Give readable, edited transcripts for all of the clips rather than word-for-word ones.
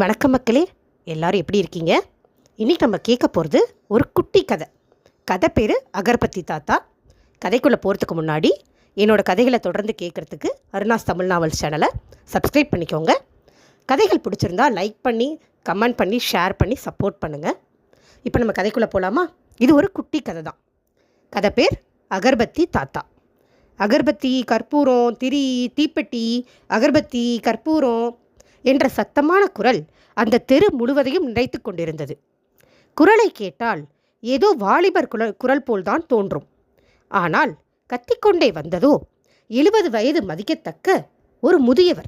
வணக்கம் மக்களே, எல்லாரும் எப்படி இருக்கீங்க? இன்றைக்கி நம்ம கேட்க போகிறது ஒரு குட்டி கதை. கதை பேர் அகர்பத்தி தாத்தா. கதைக்குள்ளே போகிறதுக்கு முன்னாடி என்னோடய கதைகளை தொடர்ந்து கேட்குறதுக்கு அருணாஸ் தமிழ் நாவல்ஸ் சேனலை சப்ஸ்கிரைப் பண்ணிக்கோங்க. கதைகள் பிடிச்சிருந்தா லைக் பண்ணி, கமெண்ட் பண்ணி, ஷேர் பண்ணி சப்போர்ட் பண்ணுங்கள். இப்போ நம்ம கதைக்குள்ளே போகலாமா? இது ஒரு குட்டி கதை தான். கதை பேர் அகர்பத்தி தாத்தா. அகர்பத்தி, கற்பூரம், திரி, தீப்பெட்டி, அகர்பத்தி, கற்பூரம் என்ற சத்தமான குரல் அந்த தெரு முழுவதையும் நிறைத்து கொண்டிருந்தது. குரலை கேட்டால் ஏதோ வாலிபர் குரல் போல்தான் தோன்றும். ஆனால் கத்திக்கொண்டே வந்ததோ 70 வயது மதிக்கத்தக்க ஒரு முதியவர்.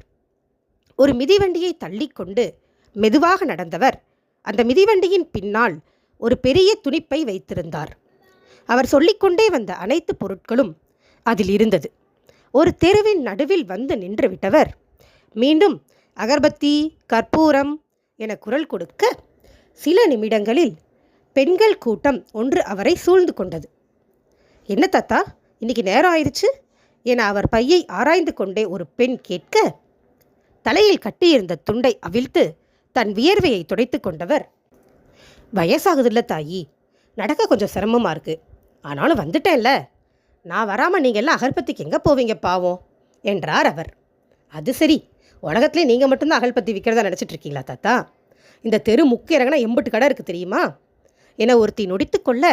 ஒரு மிதிவண்டியை தள்ளிக்கொண்டு மெதுவாக நடந்தவர் அந்த மிதிவண்டியின் பின்னால் ஒரு பெரிய துணிப்பை வைத்திருந்தார். அவர் சொல்லிக்கொண்டே வந்த அனைத்து பொருட்களும் அதில் இருந்தது. ஒரு தெருவின் நடுவில் வந்து நின்று விட்டவர் மீண்டும் அகர்பத்தி, கற்பூரம் என குரல் கொடுக்க சில நிமிடங்களில் பெண்கள் கூட்டம் ஒன்று அவரை சூழ்ந்து கொண்டது. என்ன தாத்தா, இன்னைக்கு நேரம் ஆயிடுச்சு என அவர் பையை ஆராய்ந்து கொண்டே ஒரு பெண் கேட்க, தலையில் கட்டியிருந்த துண்டை அவிழ்த்து தன் வியர்வையை துடைத்து கொண்டவர், வயசாகுதில்ல தாயி, நடக்க கொஞ்சம் சிரமமாக இருக்குது, ஆனாலும் வந்துட்டேன்ல, நான் வராமல் நீங்கள் எல்லாம் அகர்பத்திக்கு எங்கே போவீங்க பாவம் என்றார் அவர். அது சரி, உலகத்திலே நீங்கள் மட்டும்தான் அகல்பத்தி விற்கிறதா நினச்சிட்ருக்கீங்களா தாத்தா? இந்த தெரு முக்கிய இறங்கினா எம்பிட்டு கடை இருக்குது தெரியுமா என ஒருத்தி நொடித்து கொள்ள,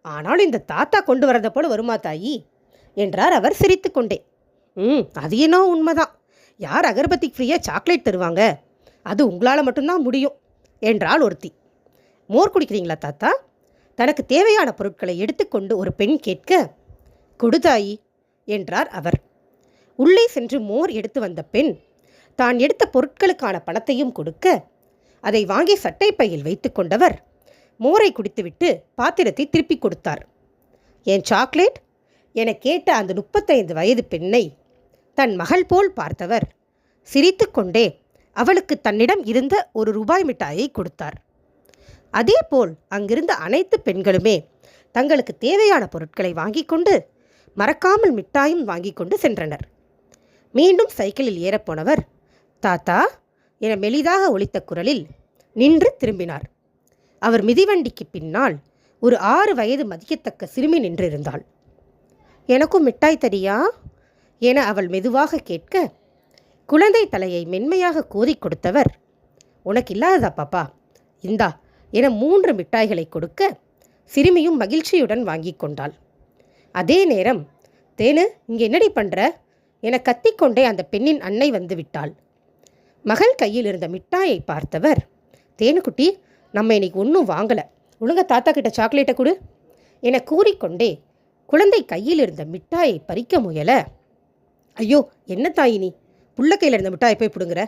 ஆனாலும் இந்த தாத்தா கொண்டு வரதை போல வருமா தாயி என்றார் அவர் சிரித்து கொண்டே. அது என்னோ உண்மைதான், யார் அகர்பத்திக்கு ஃப்ரீயாக சாக்லேட் தருவாங்க? அது உங்களால் மட்டும்தான் முடியும் என்றாள் ஒருத்தி. மோர் குடிக்கிறீங்களா தாத்தா? தனக்கு தேவையான பொருட்களை எடுத்துக்கொண்டு ஒரு பெண் கேட்க, கொடுதாயி என்றார் அவர். உள்ளே சென்று மோர் எடுத்து வந்த பெண் தான் எடுத்த பொருட்களுக்கான பணத்தையும் கொடுக்க, அதை வாங்கி சட்டை பையில் வைத்து கொண்டவர் மோரை குடித்துவிட்டு பாத்திரத்தை திருப்பி கொடுத்தார். என் சாக்லேட் என கேட்ட அந்த 35 வயது பெண்ணை தன் மகள் போல் பார்த்தவர் சிரித்து கொண்டே அவளுக்கு தன்னிடம் இருந்த ₹1 மிட்டாயை கொடுத்தார். அதேபோல் அங்கிருந்த அனைத்து பெண்களுமே தங்களுக்கு தேவையான பொருட்களை வாங்கி கொண்டு மறக்காமல் மிட்டாயும் வாங்கி கொண்டு சென்றனர். மீண்டும் சைக்கிளில் ஏறப்போனவர் தாத்தா என மெலிதாக ஒலித்த குரலில் நின்று திரும்பினார். அவர் மிதிவண்டிக்கு பின்னால் ஒரு 6 வயது மதிக்கத்தக்க சிறுமி நின்றிருந்தாள். எனக்கும் மிட்டாய் தரியா என அவள் மெதுவாக கேட்க, குழந்தை தலையை மென்மையாக கோதி கொடுத்தவர், உனக்கு இல்லாததா பாப்பா, இந்தா என 3 மிட்டாய்களை கொடுக்க சிறுமியும் மகிழ்ச்சியுடன் வாங்கி கொண்டாள். அதே நேரம், தேனு இங்கே என்னடி பண்ணுற என கத்திக்கொண்டே அந்த பெண்ணின் அன்னை வந்து விட்டாள். மகள் கையில் இருந்த மிட்டாயை பார்த்தவர், தேனுக்குட்டி, நம்ம இன்னைக்கு ஒன்றும் வாங்கலை, ஒழுங்கா தாத்தா கிட்ட சாக்லேட்டை கொடு என கூறிக்கொண்டே குழந்தை கையில் இருந்த மிட்டாயை பறிக்க முயல, ஐயோ என்ன தாயி நீ, புள்ள கையில் இருந்த மிட்டாயை போய் பிடுங்குற,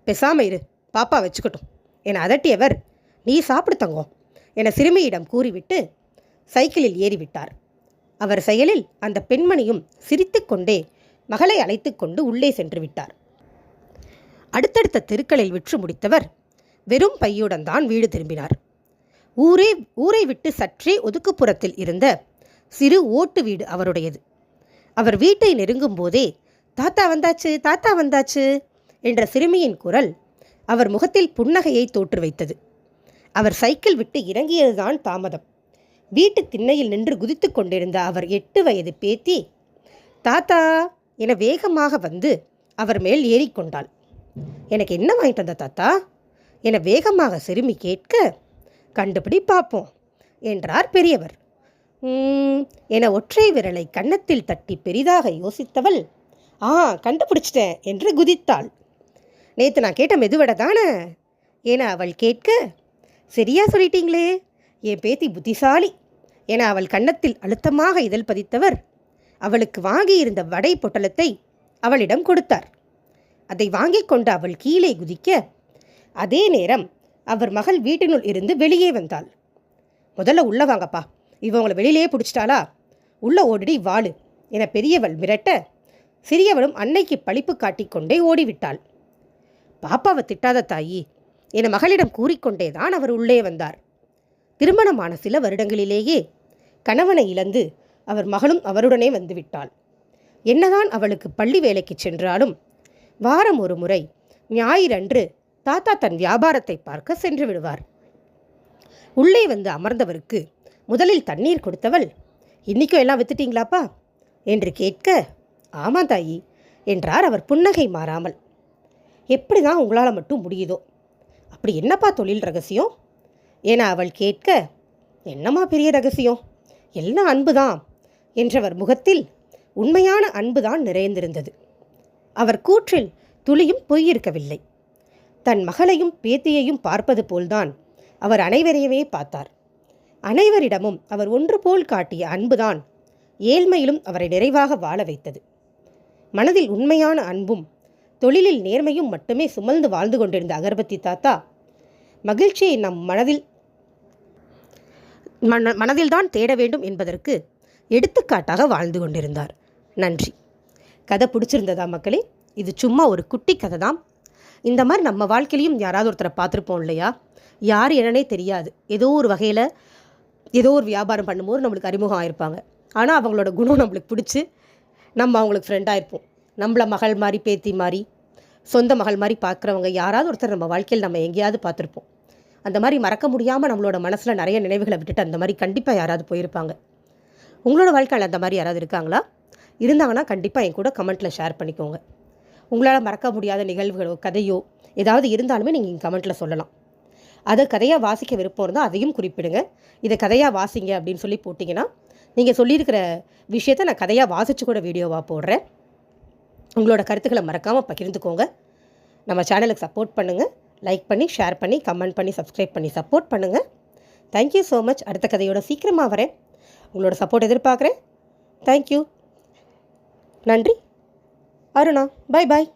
பெசாம இரு, பாப்பா வச்சுக்கட்டும் என அதட்டியவர், நீ சாப்பிடு தங்கம் என சிறுமியிடம் கூறிவிட்டு சைக்கிளில் ஏறிவிட்டார். அவர் செயலில் அந்த பெண்மணியும் சிரித்து கொண்டே மகளை அழைத்து கொண்டு உள்ளே சென்று விட்டார். அடுத்தடுத்த தெருக்களில் விற்று முடித்தவர் வெறும் பையுடன் தான் வீடு திரும்பினார். ஊரை விட்டு சற்றே ஒதுக்குப்புறத்தில் இருந்த சிறு ஓட்டு வீடு அவருடையது. அவர் வீட்டை நெருங்கும் போதே தாத்தா வந்தாச்சு, தாத்தா வந்தாச்சு என்ற சிறுமியின் குரல் அவர் முகத்தில் புன்னகையை தோற்று வைத்தது. அவர் சைக்கிள் விட்டு இறங்கியதுதான் தாமதம். வீட்டு திண்ணையில் நின்று குதித்து கொண்டிருந்த அவர் 8 வயது பேத்தி தாத்தா என வேகமாக வந்து அவர் மேல் ஏறிக்கொண்டாள். எனக்கு என்ன வாங்கிட்டு வந்த தாத்தா என வேகமாக சிறுமி கேட்க, கண்டுபிடி பார்ப்போம் என்றார் பெரியவர். என ஒற்றை விரலை கன்னத்தில் தட்டி பெரிதாக யோசித்தவள், கண்டுபிடிச்சிட்டேன் என்று குதித்தாள். நேற்று நான் கேட்ட மெதுவடை தானே என அவள் கேட்க, சரியா சொல்லிட்டீங்களே, என் பேத்தி புத்திசாலி என அவள் கன்னத்தில் அழுத்தமாக இதழ் பதித்தவர் அவளுக்கு வாங்கியிருந்த வடை பொட்டலத்தை அவளிடம் கொடுத்தார். அதை வாங்கி கொண்டு அவள் கீழே குதிக்க, அதே நேரம் அவர் மகள் வீட்டினுள் இருந்து வெளியே வந்தாள். முதல்ல உள்ள வாங்கப்பா, இவங்களை வெளியிலேயே பிடிச்சிட்டாளா, உள்ள ஓடிடி வாளு என பெரியவள் மிரட்ட, சிறியவளும் அன்னைக்கு பழிப்பு காட்டிக்கொண்டே ஓடிவிட்டாள். பாப்பாவை திட்டாத தாயி என மகளிடம் கூறிக்கொண்டே தான் அவர் உள்ளே வந்தார். திருமணமான சில வருடங்களிலேயே கணவனை இழந்து அவர் மகளும் அவருடனே வந்துவிட்டாள். என்னதான் அவளுக்கு பள்ளி வேலைக்கு சென்றாலும் வாரம் ஒரு முறை ஞாயிறன்று தாத்தா தன் வியாபாரத்தை பார்க்க சென்று விடுவார். உள்ளே வந்து அமர்ந்தவருக்கு முதலில் தண்ணீர் கொடுத்தவள், "இன்னைக்கும் எல்லாம் வித்துட்டீங்களாப்பா?" என்று கேட்க, "ஆமாம் தாயி" என்றார் அவர் புன்னகை மாறாமல். "எப்படி தான் உங்களால் மட்டும் முடியுதோ? அப்படி என்னப்பா தொழில் ரகசியம்?" என அவள் கேட்க, "என்னம்மா பெரிய ரகசியம், எல்லாம் அன்புதான்" என்றவர் முகத்தில் உண்மையான அன்புதான் நிறைந்திருந்தது. அவர் கூற்றில் துளியும் பொய் இருக்கவில்லை. தன் மகளையும் பேத்தியையும் பார்ப்பது போல்தான் அவர் அனைவரையுமே பார்த்தார். அனைவரிடமும் அவர் ஒன்று போல் காட்டிய அன்புதான் ஏழ்மையிலும் அவரை நிறைவாக வாழ வைத்தது. மனதில் உண்மையான அன்பும் தொழிலில் நேர்மையும் மட்டுமே சுமந்து வாழ்ந்து கொண்டிருந்த அகர்பத்தி தாத்தா மகிழ்ச்சியை நம் மனதில்தான் தேட வேண்டும் என்பதற்கு எடுத்துக்காட்டாக வாழ்ந்து கொண்டிருந்தார். நன்றி. கதை பிடிச்சிருந்ததா மக்களே? இது சும்மா ஒரு குட்டி கதை தான். இந்த மாதிரி நம்ம வாழ்க்கையிலையும் யாராவது ஒருத்தரை பார்த்துருப்போம் இல்லையா? யார் என்னன்னே தெரியாது, ஏதோ ஒரு வகையில் ஏதோ ஒரு வியாபாரம் பண்ணும்போது நம்மளுக்கு அறிமுகம் ஆகிருப்பாங்க. ஆனால் அவங்களோட குணம் நம்மளுக்கு பிடிச்சி நம்ம அவங்களுக்கு ஃப்ரெண்டாக இருப்போம். நம்மளை மகள் மாதிரி, பேத்தி மாதிரி, சொந்த மகள் மாதிரி பார்க்குறவங்க யாராவது ஒருத்தர் நம்ம வாழ்க்கையில் நம்ம எங்கேயாவது பார்த்துருப்போம். அந்த மாதிரி மறக்க முடியாமல் நம்மளோட மனசில் நிறைய நினைவுகளை விட்டுட்டு அந்த மாதிரி கண்டிப்பாக யாராவது போயிருப்பாங்க. உங்களோட வாழ்க்கையில் அந்த மாதிரி யாராவது இருக்காங்களா? இருந்தாங்கன்னா கண்டிப்பாக என் கூட கமெண்ட்டில் ஷேர் பண்ணிக்கோங்க. உங்களால் மறக்க முடியாத நிகழ்வுகளோ கதையோ ஏதாவது இருந்தாலுமே நீங்கள் கமெண்ட்டில் சொல்லலாம். அதை கதையாக வாசிக்க விருப்பம் இருந்தால் அதையும் குறிப்பிடுங்க. இதை கதையாக வாசிங்க அப்படின்னு சொல்லி போட்டிங்கன்னா நீங்கள் சொல்லியிருக்கிற விஷயத்தை நான் கதையாக வாசித்து கூட வீடியோவாக போடுறேன். உங்களோட கருத்துக்களை மறக்காமல் பகிர்ந்துக்கோங்க. நம்ம சேனலுக்கு சப்போர்ட் பண்ணுங்கள். லைக் பண்ணி, ஷேர் பண்ணி, கமெண்ட் பண்ணி, சப்ஸ்கிரைப் பண்ணி சப்போர்ட் பண்ணுங்கள். Thank you so much. அடுத்த கதையோட சீக்கிரமாக வரேன். உங்களோட சப்போர்ட் எதிர்பார்க்குறேன். தேங்க்யூ. நன்றி. அருணா. பாய் பாய்.